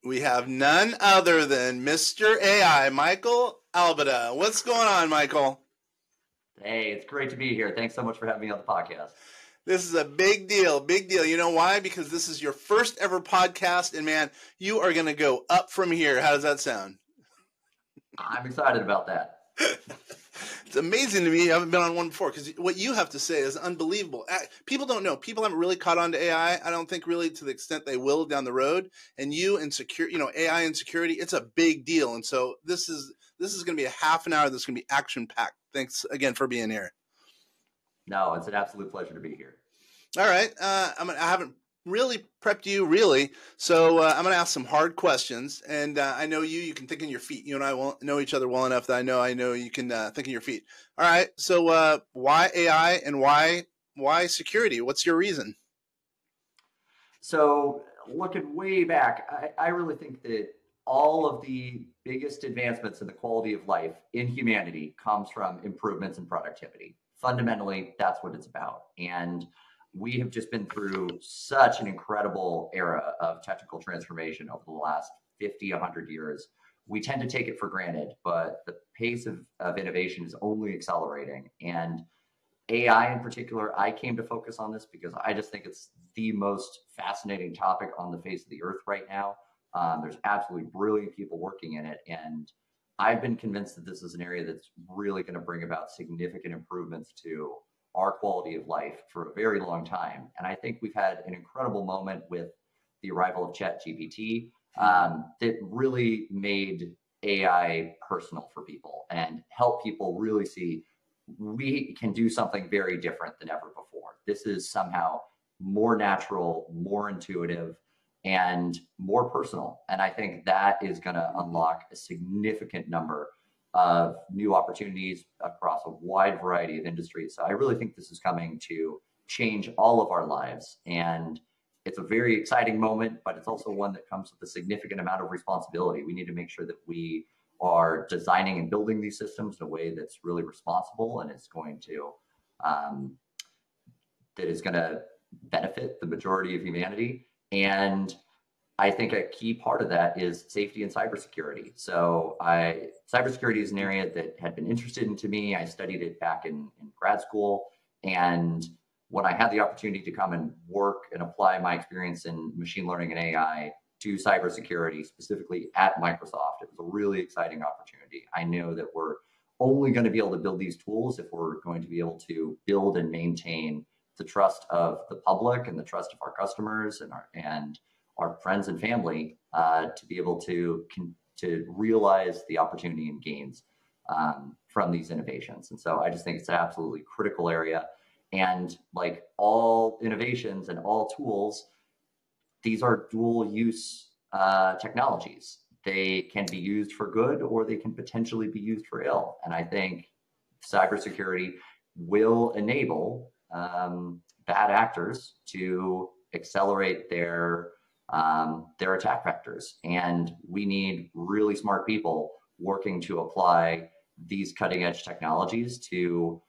We have none other than Mr. AI, Michael Albada. What's going on, Michael? Hey, it's great to be here. Thanks so much for having me on the podcast. This is a big deal, big deal. You know why? Because this is your first ever podcast, and man, you are going to go up from here. How does that sound? I'm excited about that. It's amazing to me. I haven't been on one before because what you have to say is unbelievable. People don't know. People haven't really caught on to AI. I don't think really to the extent they will down the road. And you and AI and security, it's a big deal. And so this is going to be a half an hour that's going to be action packed. Thanks again for being here. No, it's an absolute pleasure to be here. All right. I haven't really prepped you, really. So I'm going to ask some hard questions. And I know you can think on your feet. You and I won't know each other well enough that I know you can think on your feet. All right. So why AI and why security? What's your reason? So looking way back, I really think that all of the biggest advancements in the quality of life in humanity comes from improvements in productivity. Fundamentally, that's what it's about. And we have just been through such an incredible era of technical transformation over the last 50, 100 years. We tend to take it for granted, but the pace of innovation is only accelerating. And AI in particular, I came to focus on this because I just think it's the most fascinating topic on the face of the earth right now. There's absolutely brilliant people working in it. And I've been convinced that this is an area that's really going to bring about significant improvements to our quality of life for a very long time. And I think we've had an incredible moment with the arrival of ChatGPT that really made AI personal for people and help people really see we can do something very different than ever before. This is somehow more natural, more intuitive, and more personal. And I think that is going to unlock a significant number of new opportunities across a wide variety of industries. So I really think this is coming to change all of our lives. And it's a very exciting moment, but it's also one that comes with a significant amount of responsibility. We need to make sure that we are designing and building these systems in a way that's really responsible and is going to benefit the majority of humanity. And I think a key part of that is safety and cybersecurity. So cybersecurity is an area that had been interested to me. I studied it back in grad school. And when I had the opportunity to come and work and apply my experience in machine learning and AI to cybersecurity, specifically at Microsoft, it was a really exciting opportunity. I know that we're only going to be able to build these tools if we're going to be able to build and maintain the trust of the public and the trust of our customers and our friends and family to be able to realize the opportunity and gains from these innovations. And so I just think it's an absolutely critical area. And like all innovations and all tools, these are dual use technologies. They can be used for good or they can potentially be used for ill. And I think cybersecurity will enable bad actors to accelerate their attack vectors. And we need really smart people working to apply these cutting edge technologies to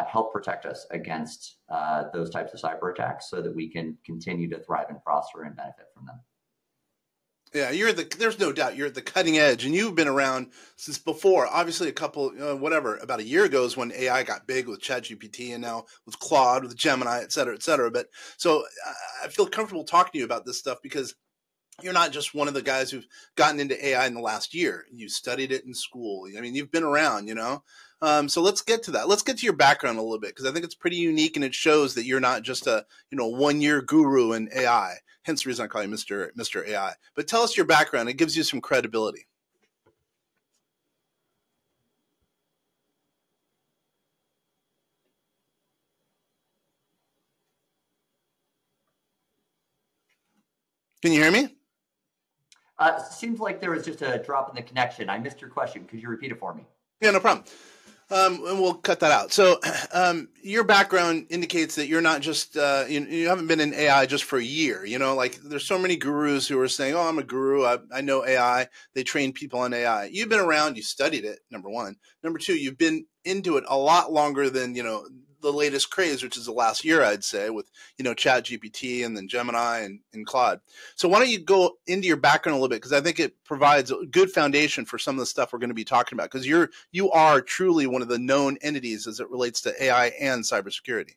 help protect us against those types of cyber attacks so that we can continue to thrive and prosper and benefit from them. Yeah, there's no doubt you're at the cutting edge, and you've been around since before. Obviously, about a year ago is when AI got big with ChatGPT, and now with Claude, with Gemini, et cetera, et cetera. But so I feel comfortable talking to you about this stuff because you're not just one of the guys who've gotten into AI in the last year. You studied it in school. I mean, you've been around, So let's get to that. Let's get to your background a little bit because I think it's pretty unique and it shows that you're not just a 1-year guru in AI. Hence the reason I call you Mr. AI. But tell us your background. It gives you some credibility. Can you hear me? Seems like there was just a drop in the connection. I missed your question. Could you repeat it for me? Yeah, no problem. And we'll cut that out. So your background indicates that you're not just, you haven't been in AI just for a year. There's so many gurus who are saying, oh, I'm a guru. I know AI. They train people on AI. You've been around. You studied it, number one. Number two, you've been into it a lot longer than, the the latest craze, which is the last year, I'd say, with, Chat GPT and then Gemini and Claude. So why don't you go into your background a little bit, because I think it provides a good foundation for some of the stuff we're going to be talking about, because you are truly one of the known entities as it relates to AI and cybersecurity.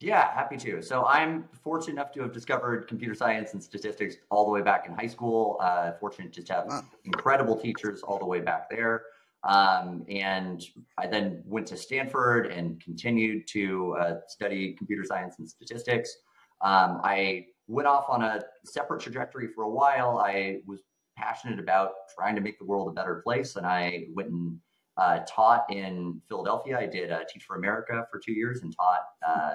Yeah, happy to. So I'm fortunate enough to have discovered computer science and statistics all the way back in high school. Fortunate to have incredible teachers all the way back there. And I then went to Stanford and continued to study computer science and statistics. I went off on a separate trajectory for a while. I was passionate about trying to make the world a better place, and I went and taught in Philadelphia. I did Teach for America for 2 years and taught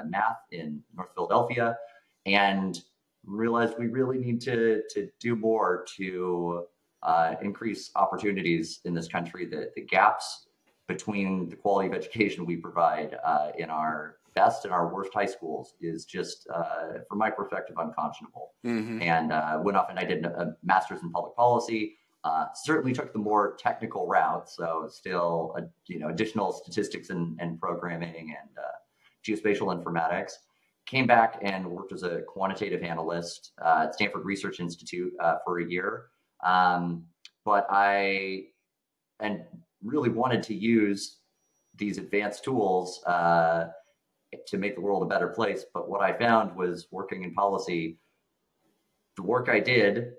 math in North Philadelphia, and realized we really need to do more to increase opportunities in this country. The gaps between the quality of education we provide in our best and our worst high schools is just, from my perspective, unconscionable. Mm-hmm. And went off and I did a master's in public policy. Certainly took the more technical route, so still, additional statistics and programming and geospatial informatics. Came back and worked as a quantitative analyst at Stanford Research Institute for a year. But I really wanted to use these advanced tools to make the world a better place. But what I found was, working in policy, the work I did,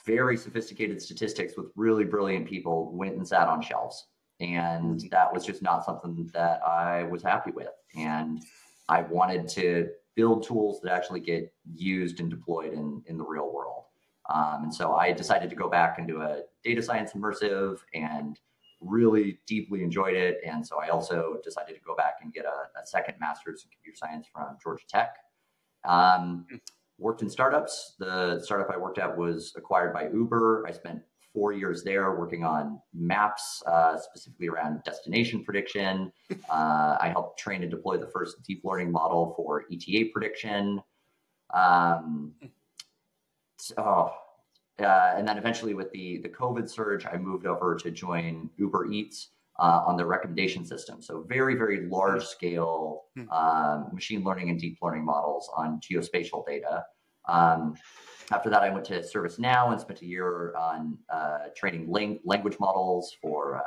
very sophisticated statistics with really brilliant people, went and sat on shelves. And that was just not something that I was happy with. And I wanted to build tools that actually get used and deployed in the real world. And so I decided to go back and do a data science immersive and really deeply enjoyed it. And so I also decided to go back and get a second master's in computer science from Georgia Tech. Worked in startups. The startup I worked at was acquired by Uber. I spent 4 years there working on maps, specifically around destination prediction. I helped train and deploy the first deep learning model for ETA prediction. And then eventually, with the COVID surge, I moved over to join Uber Eats on the recommendation system. So very, very large scale machine learning and deep learning models on geospatial data. After that, I went to ServiceNow and spent a year on training language models for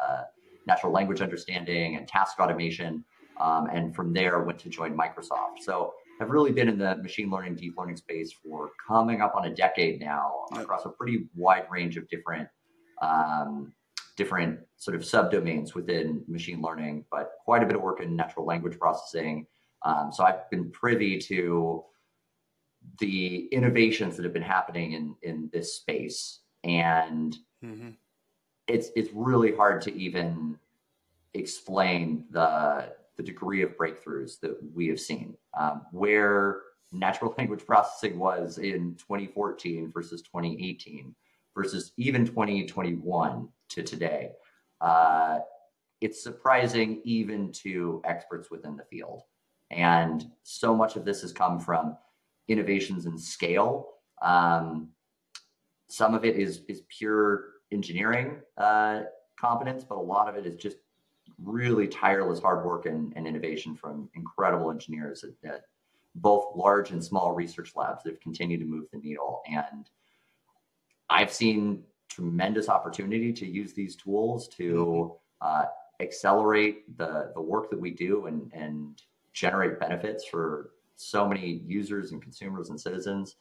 natural language understanding and task automation. And from there, went to join Microsoft. So I've really been in the machine learning, deep learning space for coming up on a decade now, across a pretty wide range of different sort of subdomains within machine learning, but quite a bit of work in natural language processing. So I've been privy to the innovations that have been happening in this space. And it's really hard to even explain the degree of breakthroughs that we have seen. Where natural language processing was in 2014 versus 2018 versus even 2021 to today. It's surprising even to experts within the field. And so much of this has come from innovations in scale. Some of it is pure engineering competence, but a lot of it is just really tireless hard work and innovation from incredible engineers at both large and small research labs that have continued to move the needle. And I've seen tremendous opportunity to use these tools to accelerate the work that we do and generate benefits for so many users and consumers and citizens.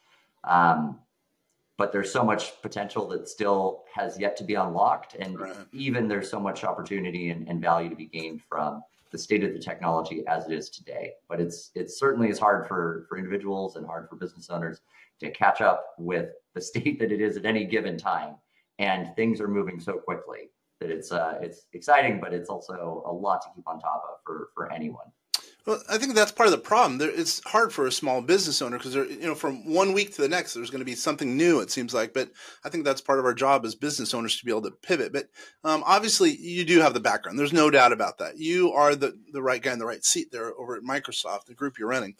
But there's so much potential that still has yet to be unlocked. And even there's so much opportunity and value to be gained from the state of the technology as it is today. But it certainly is hard for individuals and hard for business owners to catch up with the state that it is at any given time. And things are moving so quickly that it's exciting, but it's also a lot to keep on top of for anyone. Well, I think that's part of the problem. It's hard for a small business owner because, from 1 week to the next, there's going to be something new, it seems like. But I think that's part of our job as business owners to be able to pivot. But obviously, you do have the background. There's no doubt about that. You are the right guy in the right seat there over at Microsoft, the group you're running.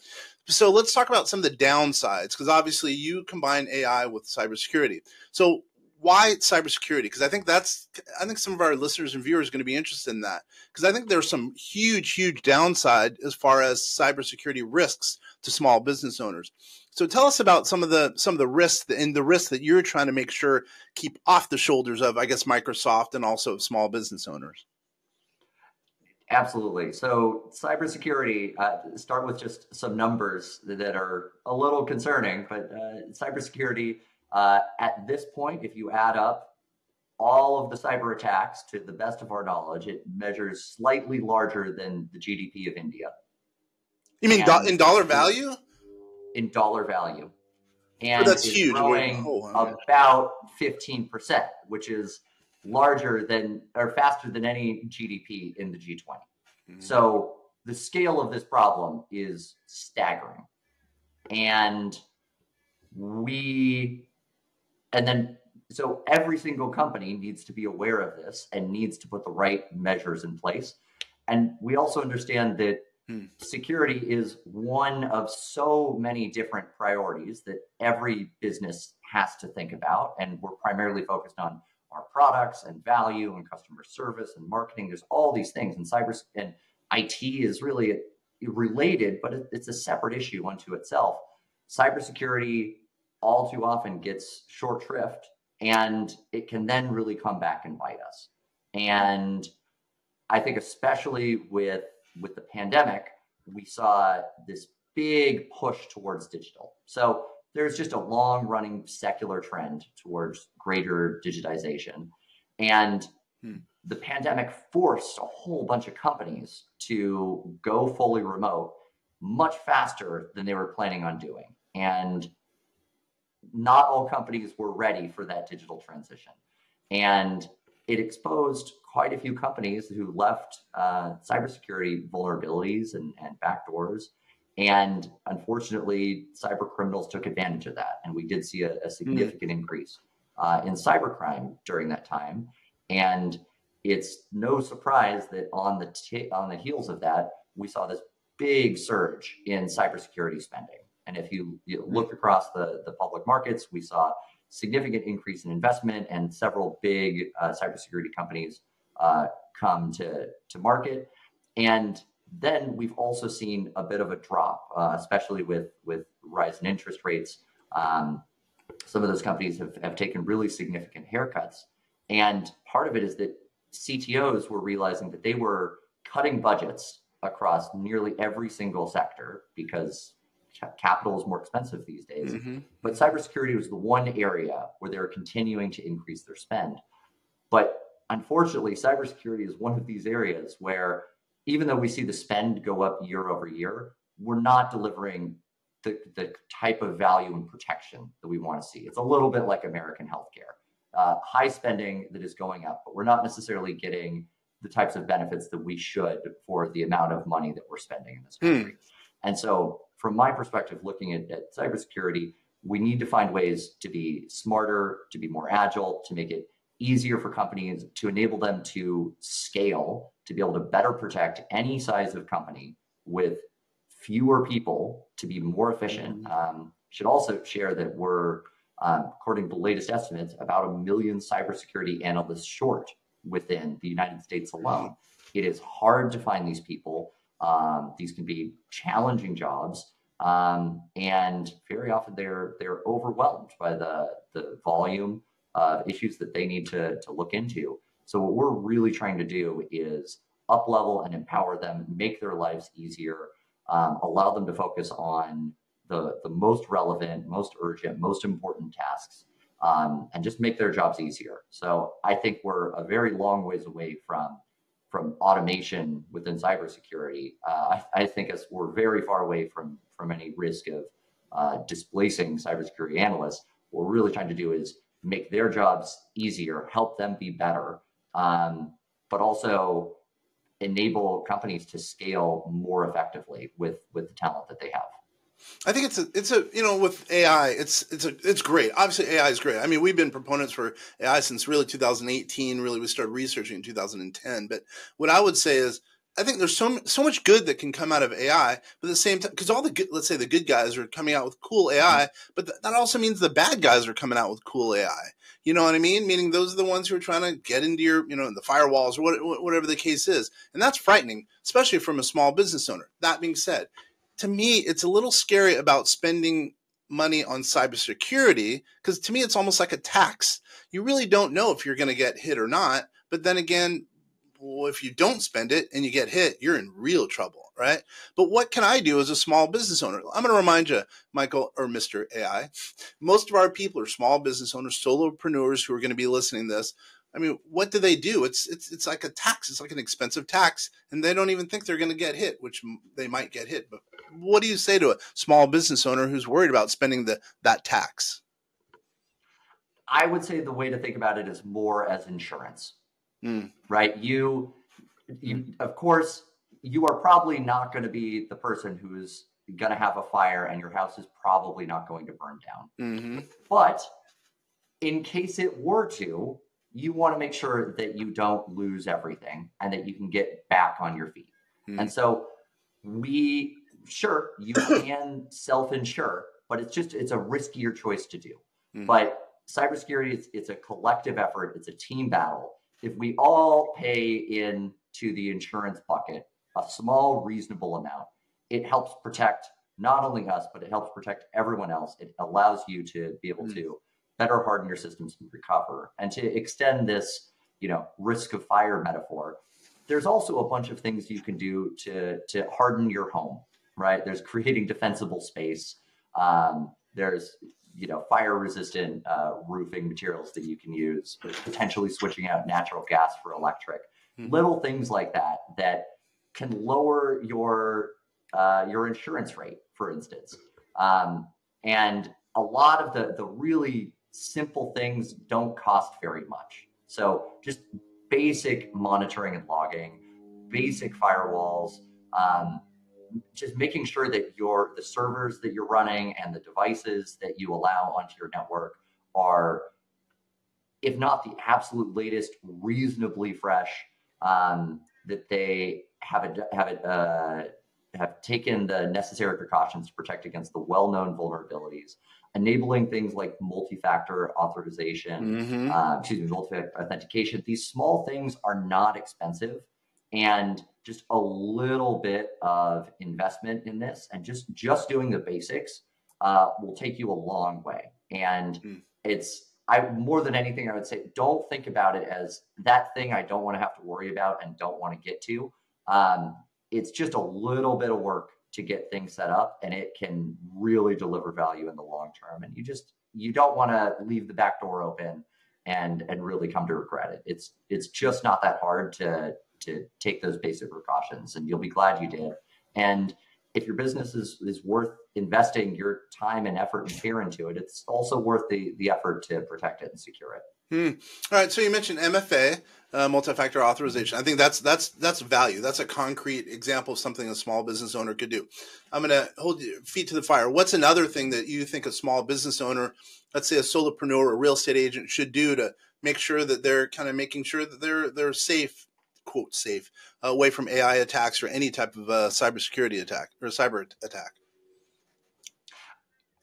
So let's talk about some of the downsides, because obviously you combine AI with cybersecurity. So why cybersecurity? Because I think some of our listeners and viewers are going to be interested in that, because I think there's some huge downside as far as cybersecurity risks to small business owners. So tell us about some of the risks and the risks that you're trying to make sure keep off the shoulders of, I guess, Microsoft and also small business owners. Absolutely. So cybersecurity, start with just some numbers that are a little concerning, but cybersecurity, at this point, if you add up all of the cyber attacks, to the best of our knowledge, it measures slightly larger than the GDP of India. You mean in dollar value? In dollar value. And that's it's huge. growing about 15%, which is larger than or faster than any GDP in the G20. Mm-hmm. So the scale of this problem is staggering. So every single company needs to be aware of this and needs to put the right measures in place. And we also understand that security is one of so many different priorities that every business has to think about. And we're primarily focused on our products and value and customer service and marketing. There's all these things, and cyber and IT is really related, but it's a separate issue unto itself. Cybersecurity all too often gets short shrift, and it can then really come back and bite us. And I think especially with the pandemic, we saw this big push towards digital. So there's just a long running secular trend towards greater digitization. And the pandemic forced a whole bunch of companies to go fully remote much faster than they were planning on doing. And not all companies were ready for that digital transition. And it exposed quite a few companies who left cybersecurity vulnerabilities and backdoors. And unfortunately, cyber criminals took advantage of that. And we did see a significant increase in cybercrime during that time. And it's no surprise that on the heels of that, we saw this big surge in cybersecurity spending. And if you look across the public markets, we saw significant increase in investment and several big cybersecurity companies come to market. And then we've also seen a bit of a drop, especially with rise in interest rates. Some of those companies have taken really significant haircuts. And part of it is that CTOs were realizing that they were cutting budgets across nearly every single sector because capital is more expensive these days. Mm-hmm. But cybersecurity was the one area where they were continuing to increase their spend. But unfortunately, cybersecurity is one of these areas where even though we see the spend go up year over year, we're not delivering the type of value and protection that we want to see. It's a little bit like American healthcare. High spending that is going up, but we're not necessarily getting the types of benefits that we should for the amount of money that we're spending in this country. And so from my perspective, looking at cybersecurity, we need to find ways to be smarter, to be more agile, to make it easier for companies, to enable them to scale, to be able to better protect any size of company with fewer people, to be more efficient. Should also share that we're, according to the latest estimates, about 1 million cybersecurity analysts short within the United States alone. It is hard to find these people. These can be challenging jobs, and very often they're overwhelmed by the volume of issues that they need to look into. So what we're really trying to do is up-level and empower them, make their lives easier, allow them to focus on the most relevant, most urgent, most important tasks, and just make their jobs easier. So I think we're a very long ways away from automation within cybersecurity. I think we're very far away from any risk of displacing cybersecurity analysts. What we're really trying to do is make their jobs easier, help them be better, but also enable companies to scale more effectively with the talent that they have. I think it's a with AI, it's great. Obviously, AI is great. I mean, we've been proponents for AI since really 2018. Really, we started researching in 2010. But what I would say is I think there's so much good that can come out of AI, but at the same time, because all the good, let's say the good guys are coming out with cool AI, but that also means the bad guys are coming out with cool AI. You know what I mean? Meaning those are the ones who are trying to get into your, the firewalls or whatever the case is. And that's frightening, especially from a small business owner. That being said, to me, it's a little scary about spending money on cybersecurity, because to me, it's almost like a tax. You really don't know if you're going to get hit or not. But then again, well, if you don't spend it and you get hit, you're in real trouble, right? But what can I do as a small business owner? I'm going to remind you, Michael, or Mr. AI, most of our people are small business owners, solopreneurs who are going to be listening to this. I mean, what do they do? It's like a tax. It's like an expensive tax, and they don't even think they're going to get hit, which they might get hit. But what do you say to a small business owner who's worried about spending that tax? I would say the way to think about it is more as insurance. Right? You, of course, you are probably not going to be the person who's going to have a fire, and your house is probably not going to burn down. But in case it were to, you want to make sure that you don't lose everything and that you can get back on your feet. And so sure, you can self-insure, but it's a riskier choice to do. But cybersecurity, it's a collective effort. It's a team battle. If we all pay into the insurance bucket a small, reasonable amount, it helps protect not only us, but it helps protect everyone else. It allows you to be able to better harden your systems and recover. And to extend this, risk of fire metaphor, there's also a bunch of things you can do to harden your home, right? There's creating defensible space. There's fire resistant roofing materials that you can use, potentially switching out natural gas for electric, little things like that can lower your insurance rate, for instance. And a lot of the really simple things don't cost very much. So just basic monitoring and logging, basic firewalls, just making sure that the servers that you're running and the devices that you allow onto your network are, if not the absolute latest, reasonably fresh, that they have taken the necessary precautions to protect against the well-known vulnerabilities, enabling things like multi-factor authorization, multi-factor authentication. These small things are not expensive, and just a little bit of investment in this and just doing the basics will take you a long way. And more than anything, I would say, don't think about it as that thing I don't want to have to worry about and don't want to get to. It's just a little bit of work to get things set up, and it can really deliver value in the long term. And you don't want to leave the back door open and really come to regret it. It's just not that hard to take those basic precautions, and you'll be glad you did. And if your business is worth investing your time and effort and care into it, it's also worth the effort to protect it and secure it. All right. So you mentioned MFA, multi-factor authorization. I think that's value. That's a concrete example of something a small business owner could do. I'm going to hold your feet to the fire. What's another thing that you think a small business owner, let's say a solopreneur or real estate agent, should do to make sure that they're kind of making sure that they're safe, quote safe, away from AI attacks or any type of cybersecurity attack or cyber attack?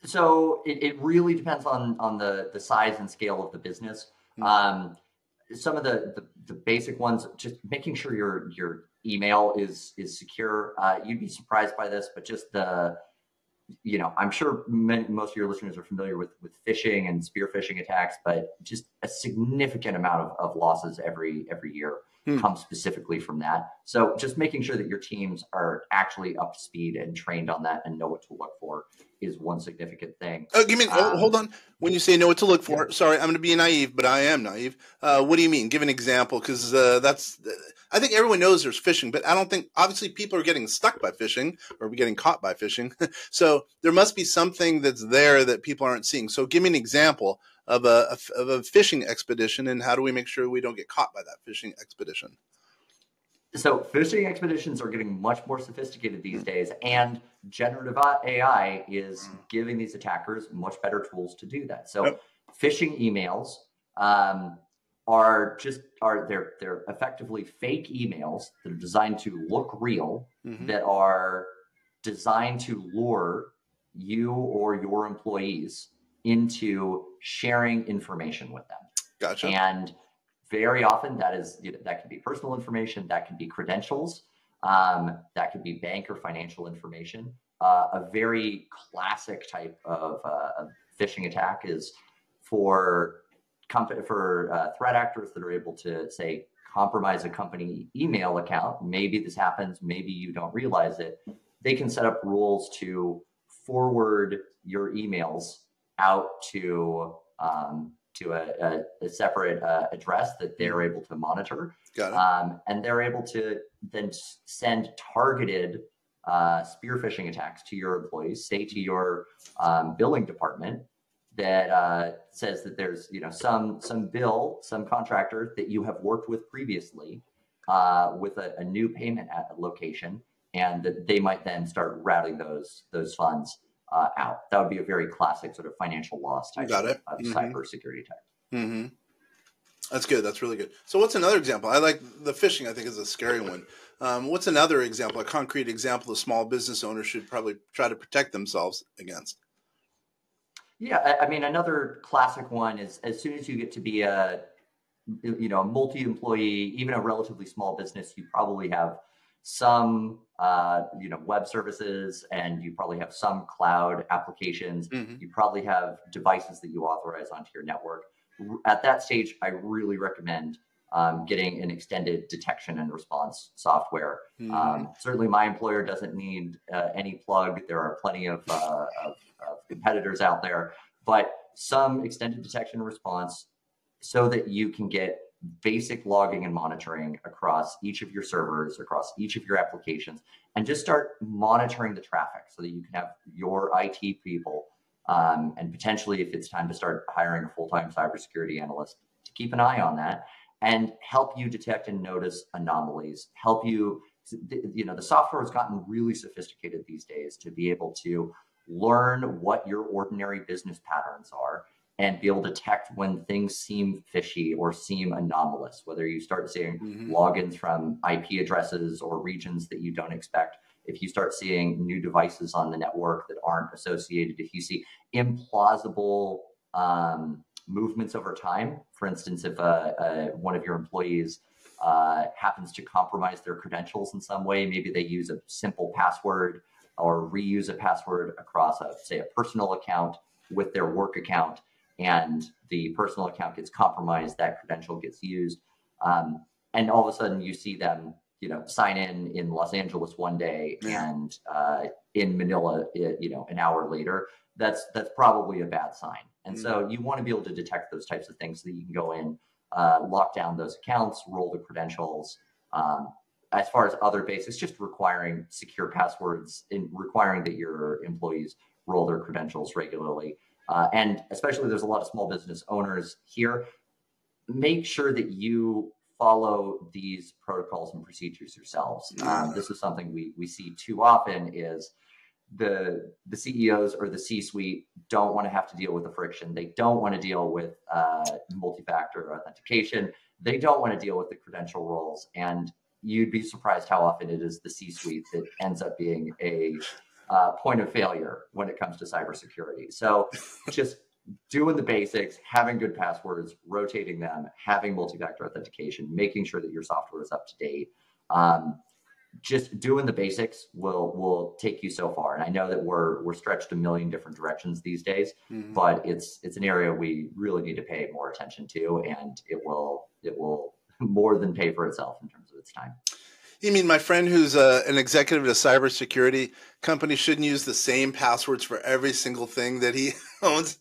So it really depends on the size and scale of the business. Some of the basic ones, just making sure your email is secure. You'd be surprised by this, but just I'm sure most of your listeners are familiar with phishing and spear phishing attacks, but just a significant amount of losses every year comes specifically from that. So just making sure that your teams are actually up to speed and trained on that and know what to look for is one significant thing. Oh, you mean, hold on. When you say know what to look for, sorry, I'm going to be naive, but I am naive. What do you mean? Give an example, because I think everyone knows there's phishing, but I don't think, obviously people are getting stuck by phishing or getting caught by phishing. So there must be something that's there that people aren't seeing. So give me an example of a phishing expedition, and how do we make sure we don't get caught by that phishing expedition? So phishing expeditions are getting much more sophisticated these days, and generative AI is giving these attackers much better tools to do that. So phishing emails they're effectively fake emails that are designed to look real, Mm-hmm. that are designed to lure you or your employees into sharing information with them. Gotcha. And very often that can be personal information, that can be credentials, that could be bank or financial information. A very classic type of phishing attack is for threat actors that are able to, say, compromise a company email account. Maybe this happens, maybe you don't realize it. They can set up rules to forward your emails out to a separate address that they're able to monitor. Got it. And they're able to then send targeted spear phishing attacks to your employees, say to your billing department, that says that there's some contractor that you have worked with previously with a new payment location, and that they might then start routing those funds out. That would be a very classic sort of financial loss type of cybersecurity attack. Mm-hmm. That's good. That's really good. So what's another example? I like the phishing, I think, is a scary one. What's another example, a concrete example a small business owners should probably try to protect themselves against? Yeah, I mean, another classic one is, as soon as you get to be a multi-employee, even a relatively small business, you probably have some web services, and you probably have some cloud applications. Mm-hmm. You probably have devices that you authorize onto your network. At that stage, I really recommend getting an extended detection and response software. Mm-hmm. Certainly my employer doesn't need any plug. There are plenty of competitors out there, but some extended detection and response so that you can get basic logging and monitoring across each of your servers, across each of your applications, and just start monitoring the traffic so that you can have your IT people, and potentially, if it's time to start hiring a full-time cybersecurity analyst, to keep an eye on that and help you detect and notice anomalies, help you, the software has gotten really sophisticated these days to be able to learn what your ordinary business patterns are and be able to detect when things seem fishy or seem anomalous, whether you start seeing logins from IP addresses or regions that you don't expect, if you start seeing new devices on the network that aren't associated, if you see implausible movements over time. For instance, if one of your employees happens to compromise their credentials in some way, maybe they use a simple password or reuse a password across say a personal account with their work account, and the personal account gets compromised, that credential gets used. And all of a sudden you see them, sign in Los Angeles one day and in Manila, an hour later. That's probably a bad sign. And so you want to be able to detect those types of things so that you can go in, lock down those accounts, roll the credentials. As far as other basics, just requiring secure passwords and requiring that your employees roll their credentials regularly. And especially there's a lot of small business owners here. Make sure that you follow these protocols and procedures yourselves. This is something we see too often is the CEOs or the C-suite don't want to have to deal with the friction. They don't want to deal with multi-factor authentication. They don't want to deal with the credential roles. And you'd be surprised how often it is the C-suite that ends up being a point of failure when it comes to cybersecurity. So just doing the basics, having good passwords, rotating them, having multi-factor authentication, making sure that your software is up to date. Just doing the basics will take you so far. And I know that we're stretched a million different directions these days, but it's an area we really need to pay more attention to, and it will more than pay for itself in terms of its time. You mean my friend who's an executive at a cybersecurity company shouldn't use the same passwords for every single thing that he owns?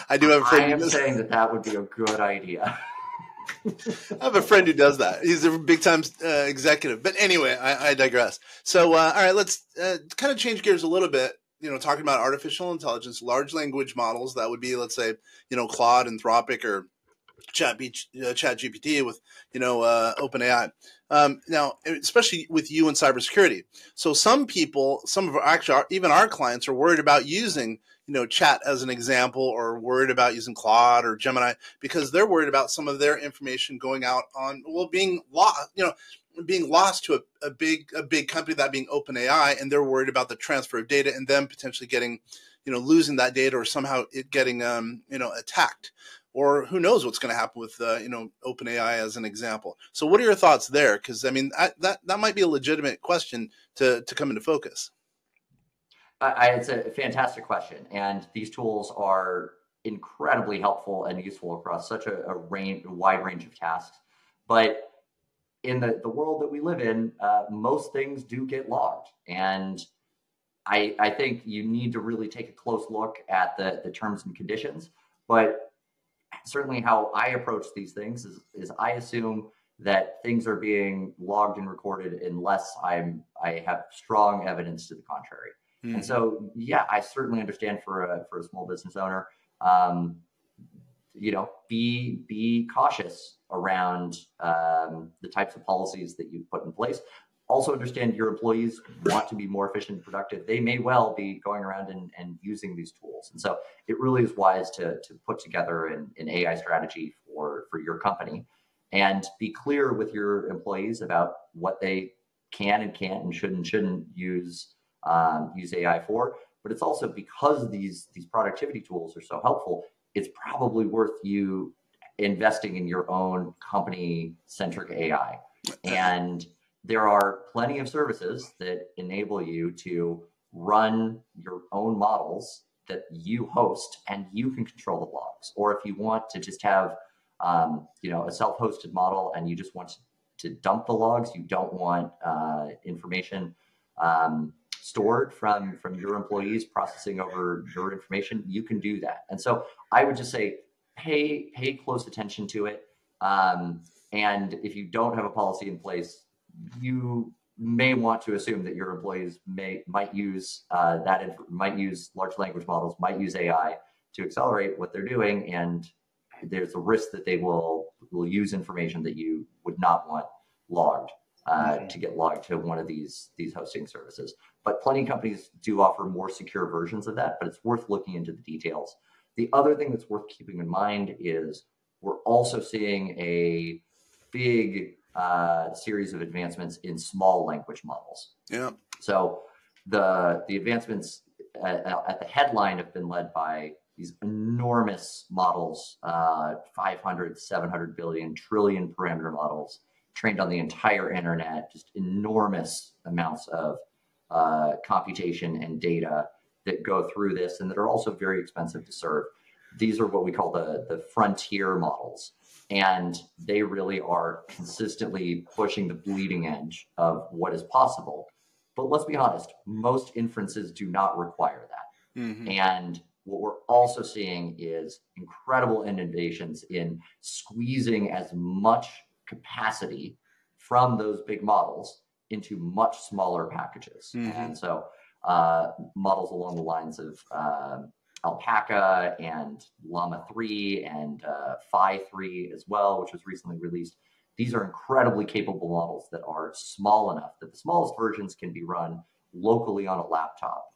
I do have a friend. I am saying that would be a good idea. I have a friend who does that. He's a big time executive. But anyway, I digress. So, all right, let's kind of change gears a little bit. Talking about artificial intelligence, large language models. That would be, let's say, Claude, Anthropic, or ChatGPT with, OpenAI. Now, especially with you in cybersecurity. So some people, even our clients are worried about using, chat as an example, or worried about using Claude or Gemini because they're worried about some of their information going out on, being lost, being lost to a big company, that being OpenAI, and they're worried about the transfer of data and them potentially getting, losing that data, or somehow it getting, attacked. Or who knows what's going to happen with, OpenAI as an example. So what are your thoughts there? Because, that might be a legitimate question to come into focus. It's a fantastic question. And these tools are incredibly helpful and useful across such a wide range of tasks. But in the world that we live in, most things do get logged. And I think you need to really take a close look at the terms and conditions. But certainly how I approach these things is I assume that things are being logged and recorded unless I have strong evidence to the contrary. Mm-hmm. And so, yeah, I certainly understand for a small business owner, be cautious around the types of policies that you put in place. Also understand your employees want to be more efficient and productive. They may well be going around and using these tools. And so it really is wise to put together an AI strategy for your company and be clear with your employees about what they can and can't and shouldn't use AI for. But it's also because these productivity tools are so helpful, it's probably worth you investing in your own company-centric AI. And there are plenty of services that enable you to run your own models that you host, and you can control the logs. Or if you want to just have, a self-hosted model and you just want to dump the logs, you don't want information stored from your employees processing over your information, you can do that. And so I would just say, pay close attention to it. And if you don't have a policy in place, you may want to assume that your employees might use large language models, might use AI to accelerate what they're doing, and there's a risk that they will use information that you would not want logged to get logged to one of these hosting services. But plenty of companies do offer more secure versions of that, but it's worth looking into the details. The other thing that's worth keeping in mind is we're also seeing a big series of advancements in small language models. Yeah. So the advancements at the headline have been led by these enormous models, 500, 700 billion, trillion parameter models trained on the entire internet, just enormous amounts of computation and data that go through this and that are also very expensive to serve. These are what we call the frontier models. And they really are consistently pushing the bleeding edge of what is possible. But let's be honest, most inferences do not require that. Mm-hmm. And what we're also seeing is incredible innovations in squeezing as much capacity from those big models into much smaller packages. Mm-hmm. And so models along the lines of Alpaca and Llama 3 and Phi 3 as well, which was recently released. These are incredibly capable models that are small enough that the smallest versions can be run locally on a laptop,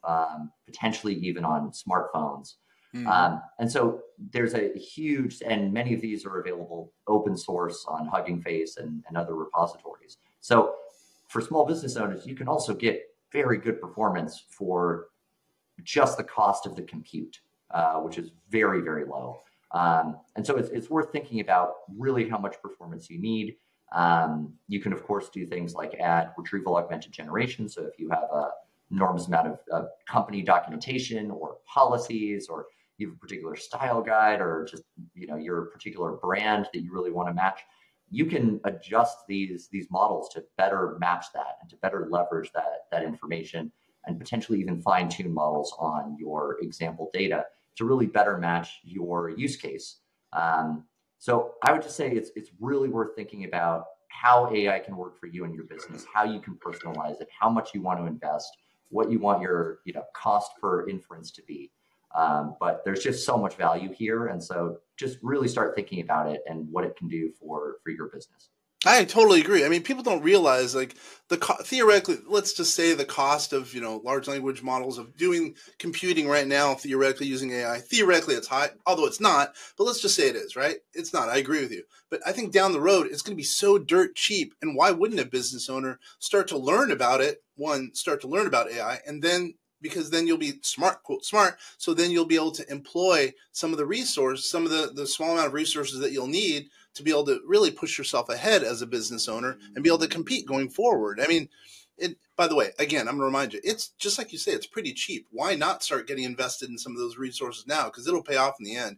potentially even on smartphones. Mm-hmm. And so there's a huge, and many of these are available open source on Hugging Face and other repositories. So for small business owners, you can also get very good performance for just the cost of the compute, which is very, very low. And so it's worth thinking about really how much performance you need. You can, of course, do things like add retrieval augmented generation. So if you have an enormous amount of company documentation or policies, or you have a particular style guide, or just your particular brand that you really want to match, you can adjust these models to better match that and to better leverage that information, and potentially even fine-tune models on your example data to really better match your use case. So I would just say it's really worth thinking about how AI can work for you and your business, how you can personalize it, how much you want to invest, what you want your cost per inference to be. But there's just so much value here. And so just really start thinking about it and what it can do for your business. I totally agree. I mean, people don't realize like theoretically, let's just say the cost of, large language models of doing computing right now, theoretically using AI, theoretically it's high, although it's not, but let's just say it is, right? It's not. I agree with you. But I think down the road, it's going to be so dirt cheap. And why wouldn't a business owner start to learn about it? Start to learn about AI, and then because then you'll be smart, quote smart. So then you'll be able to employ some of the small amount of resources that you'll need to be able to really push yourself ahead as a business owner and be able to compete going forward. I mean, by the way, again, I'm going to remind you, it's just like you say, it's pretty cheap. Why not start getting invested in some of those resources now? Because it'll pay off in the end.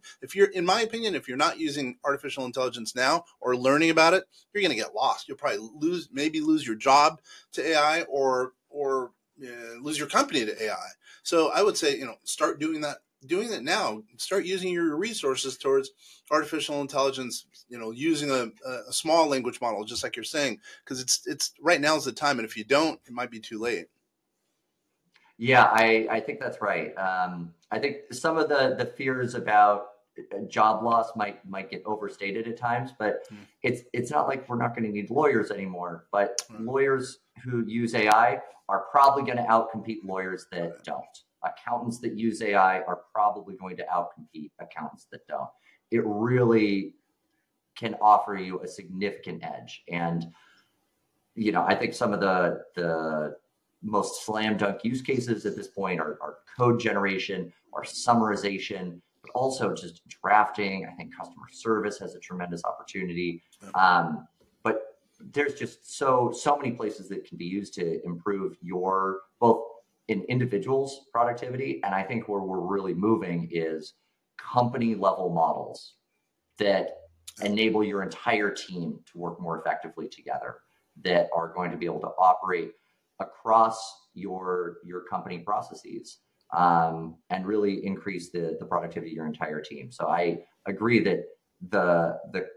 In my opinion, if you're not using artificial intelligence now or learning about it, you're going to get lost. You'll probably lose your job to AI or lose your company to AI. So I would say, start doing it now. Start using your resources towards artificial intelligence, using a small language model, just like you're saying, because it's right now is the time. And if you don't, it might be too late. Yeah, I think that's right. I think some of the fears about job loss might get overstated at times, but it's not like we're not going to need lawyers anymore. But lawyers who use AI are probably going to outcompete lawyers that don't. Accountants that use AI are probably going to outcompete accountants that don't. It really can offer you a significant edge. And, I think some of the most slam dunk use cases at this point are code generation or summarization, but also just drafting. I think customer service has a tremendous opportunity. But there's just so many places that can be used to improve your both in individuals' productivity. And I think where we're really moving is company level models that enable your entire team to work more effectively together, that are going to be able to operate across your company processes and really increase the productivity of your entire team. So I agree that the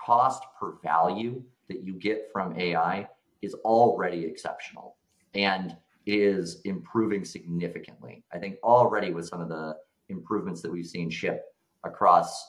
cost per value that you get from AI is already exceptional and is improving significantly. I think already with some of the improvements that we've seen ship across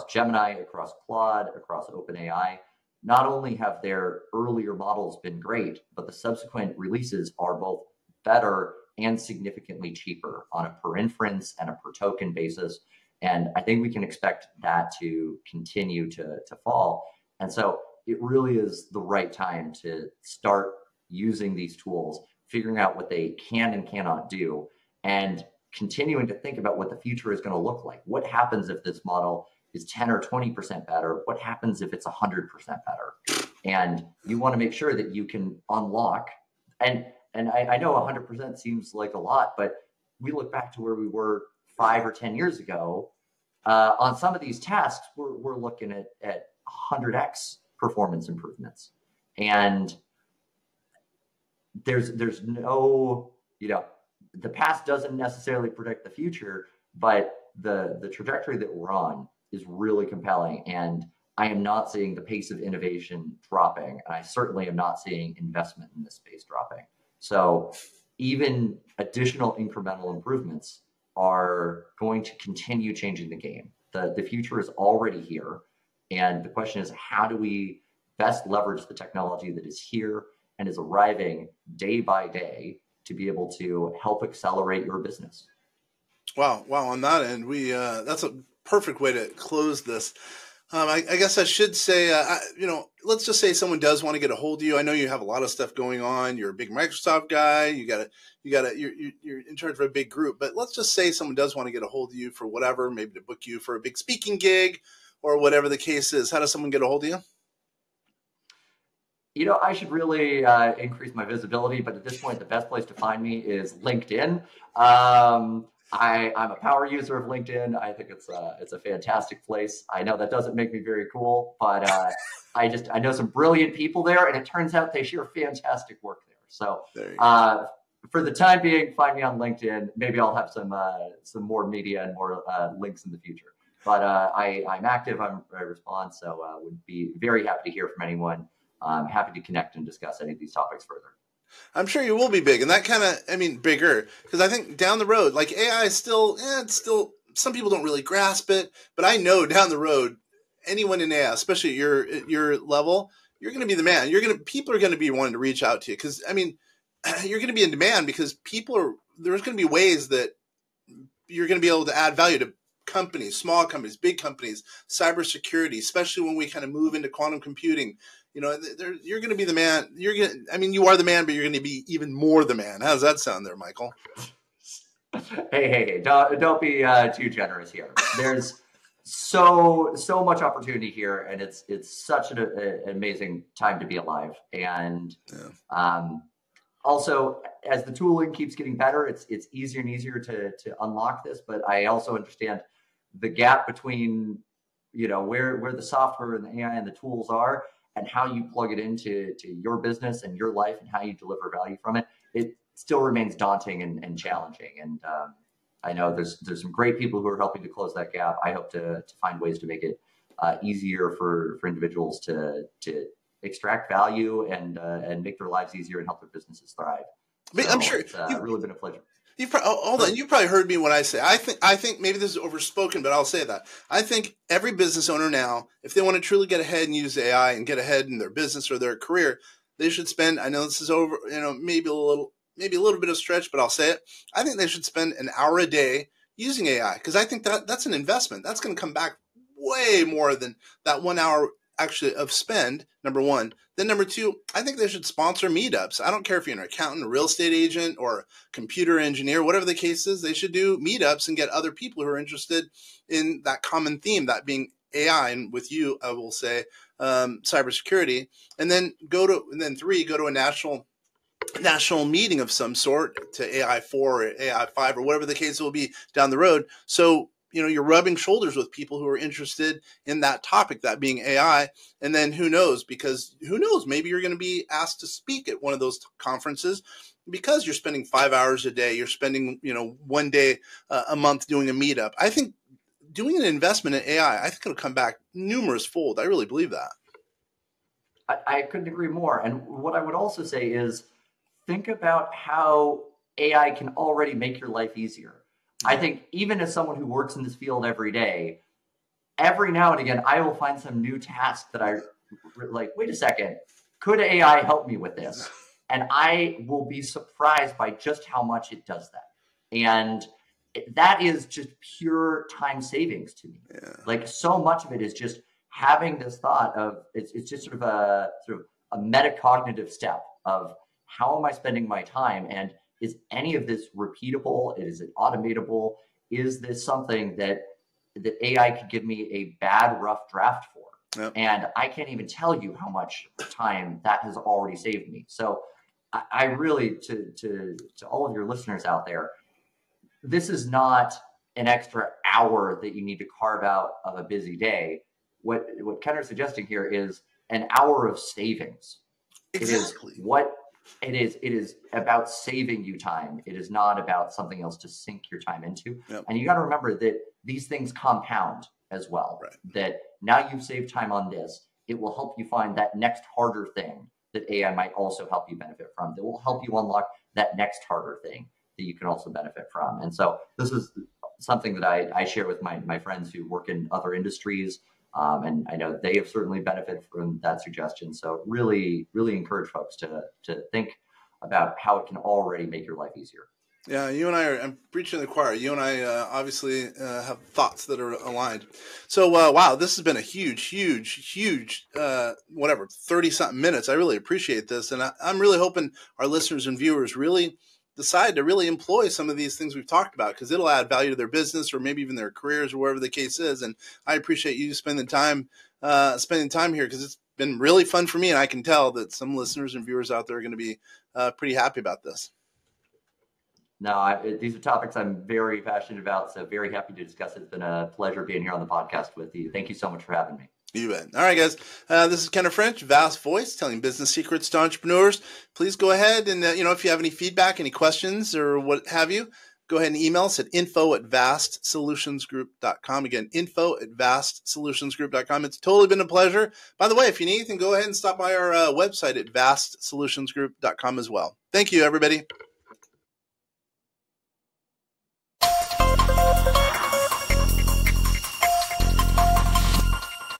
Gemini, across Claude, across OpenAI, not only have their earlier models been great, but the subsequent releases are both better and significantly cheaper on a per inference and a per token basis. And I think we can expect that to continue to fall. And so it really is the right time to start using these tools, figuring out what they can and cannot do, and continuing to think about what the future is going to look like. What happens if this model is 10 or 20% better? What happens if it's 100% better? And you want to make sure that you can unlock, and I know 100% seems like a lot, but we look back to where we were 5 or 10 years ago. On some of these tasks, we're looking at 100x performance improvements. And there's no, the past doesn't necessarily predict the future, but the trajectory that we're on is really compelling. And I am not seeing the pace of innovation dropping. And I certainly am not seeing investment in this space dropping. So even additional incremental improvements are going to continue changing the game. The future is already here. And the question is, how do we best leverage the technology that is here and is arriving day by day to be able to help accelerate your business? Wow. On that end, that's a perfect way to close this. I guess I should say, let's just say someone does want to get a hold of you. I know you have a lot of stuff going on. You're a big Microsoft guy. You're in charge of a big group. But let's just say someone does want to get a hold of you for whatever, maybe to book you for a big speaking gig or whatever the case is. How does someone get a hold of you? I should really increase my visibility, but at this point, the best place to find me is LinkedIn. I'm a power user of LinkedIn. I think it's a fantastic place. I know that doesn't make me very cool, but I know some brilliant people there, and it turns out they share fantastic work there. So for the time being, find me on LinkedIn. Maybe I'll have some more media and more links in the future. But I'm active. I respond, so would be very happy to hear from anyone. I'm happy to connect and discuss any of these topics further. I'm sure you will be big, and that kind of, bigger, because I think down the road, like AI is still, some people don't really grasp it, but I know down the road, anyone in AI, especially at your level, you're going to be the man. People are going to be wanting to reach out to you because, I mean, you're going to be in demand because there's going to be ways that you're going to be able to add value to companies, small companies, big companies, cybersecurity, especially when we kind of move into quantum computing. You know, you're going to be the man. You are the man, but you're going to be even more the man. How does that sound there, Michael? Hey, don't be too generous here. There's so much opportunity here, and it's such an amazing time to be alive. And also, as the tooling keeps getting better, it's easier and easier to unlock this. But I also understand the gap between, you know, where the software and the AI and the tools are and how you plug it into your business and your life and how you deliver value from it. It still remains daunting and challenging. And I know there's some great people who are helping to close that gap. I hope to find ways to make it easier for individuals to extract value and make their lives easier and help their businesses thrive. So I'm sure it's really been a pleasure. You probably heard me when I say I think maybe this is overspoken, but I'll say that I think every business owner now, if they want to truly get ahead and use AI and get ahead in their business or their career, they should spend. I know this is over, you know, maybe a little bit of stretch, but I'll say it. I think they should spend an hour a day using AI because I think that's an investment. That's going to come back way more than that 1 hour actually of spend, number one. Then number two, I think they should sponsor meetups. I don't care if you're an accountant, a real estate agent, or a computer engineer, whatever the case is, they should do meetups and get other people who are interested in that common theme, that being AI, and with you, I will say, cybersecurity. And then three, go to a national meeting of some sort to AI4 or AI5 or whatever the case will be down the road. So, you know, you're rubbing shoulders with people who are interested in that topic, that being AI. And then who knows, maybe you're going to be asked to speak at one of those conferences because you're spending 5 hours a day. You're spending, you know, 1 day a month doing a meetup. I think doing an investment in AI, I think it'll come back numerous fold. I really believe that. I couldn't agree more. And what I would also say is think about how AI can already make your life easier. I think even as someone who works in this field every day, every now and again, I will find some new task that I like, wait a second, could AI help me with this? And I will be surprised by just how much it does that. And that is just pure time savings to me. Yeah. Like so much of it is just having this thought of, it's just sort of a metacognitive step of how am I spending my time? And is any of this repeatable? Is it automatable? Is this something that AI could give me a bad, rough draft for? Yep. And I can't even tell you how much time that has already saved me. So I really, to all of your listeners out there, this is not an extra hour that you need to carve out of a busy day. What Kenner's suggesting here is an hour of savings. Exactly. It is about saving you time. It is not about something else to sink your time into. Yep. And you got to remember that these things compound as well. Right. That now you've saved time on this, it will help you find that next harder thing that AI might also help you benefit from. That will help you unlock that next harder thing that you can also benefit from. And so this is something that I share with my friends who work in other industries. And I know they have certainly benefited from that suggestion. So really, really encourage folks to think about how it can already make your life easier. Yeah, you and I I'm preaching to the choir. You and I obviously have thoughts that are aligned. So, wow, this has been a huge, 30-something minutes. I really appreciate this. And I'm really hoping our listeners and viewers really decide to really employ some of these things we've talked about because it'll add value to their business or maybe even their careers or whatever the case is. And I appreciate you spending time here because it's been really fun for me. And I can tell that some listeners and viewers out there are going to be pretty happy about this. No, these are topics I'm very passionate about, so very happy to discuss it. It's been a pleasure being here on the podcast with you. Thank you so much for having me. You bet. All right, guys. This is Kenner French, Vast Voice, telling business secrets to entrepreneurs. Please go ahead and, if you have any feedback, any questions, or what have you, go ahead and email us at info@vastsolutionsgroup.com. Again, info@vastsolutionsgroup.com. It's totally been a pleasure. By the way, if you need anything, go ahead and stop by our website at vastsolutionsgroup.com as well. Thank you, everybody.